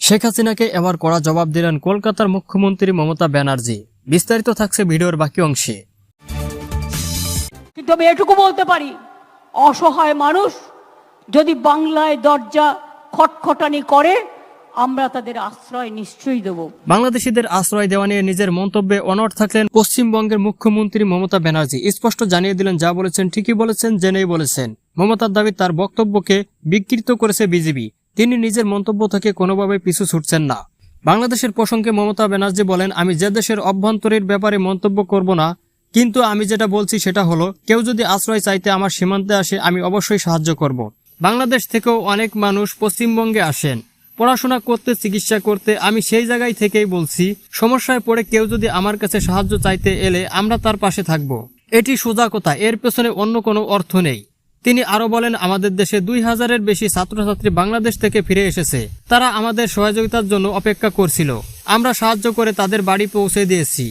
শেখ হাসিনাকে এবার কড়া জবাব দিলেন কলকাতার মুখ্যমন্ত্রী মমতা ব্যানার্জি। বিস্তারিত থাকছে ভিডিওর বাকি অংশে। কিন্তু আমি এটুকু বলতে পারি, অসহায় মানুষ যদি বাংলায় দরজা খটখটানি করে, আমরা তাদের আশ্রয় নিশ্চয়ই দেব। বাংলাদেশিদের আশ্রয় দেওয়া নিয়ে নিজের মন্তব্যে অনড় থাকলেন পশ্চিমবঙ্গের মুখ্যমন্ত্রী মমতা ব্যানার্জি। স্পষ্ট জানিয়ে দিলেন, যা বলেছেন ঠিকই বলেছেন, জেনেই বলেছেন। মমতার দাবি, তার বক্তব্যকে বিকৃত করেছে বিজেপি। তিনি নিজের মন্তব্য থেকে কোনোভাবে পিছু ছুটছেন না। বাংলাদেশের প্রসঙ্গে মমতা ব্যানার্জি বলেন, আমি যে দেশের অভ্যন্তরের ব্যাপারে মন্তব্য করব না, কিন্তু আমি যেটা বলছি সেটা হলো, কেউ যদি আশ্রয় চাইতে আমার সীমান্তে আসে, আমি অবশ্যই সাহায্য করব। বাংলাদেশ থেকেও অনেক মানুষ পশ্চিমবঙ্গে আসেন পড়াশোনা করতে, চিকিৎসা করতে। আমি সেই জায়গায় থেকেই বলছি, সমস্যায় পড়ে কেউ যদি আমার কাছে সাহায্য চাইতে এলে আমরা তার পাশে থাকব। এটি সোজা কথা, এর পেছনে অন্য কোনো অর্থ নেই। তিনি আরো বলেন, আমাদের দেশে 2000-এর বেশি ছাত্রছাত্রী বাংলাদেশ থেকে ফিরে এসেছে। তারা আমাদের সহযোগিতার জন্য অপেক্ষা করছিল। আমরা সাহায্য করে তাদের বাড়ি পৌঁছে দিয়েছি।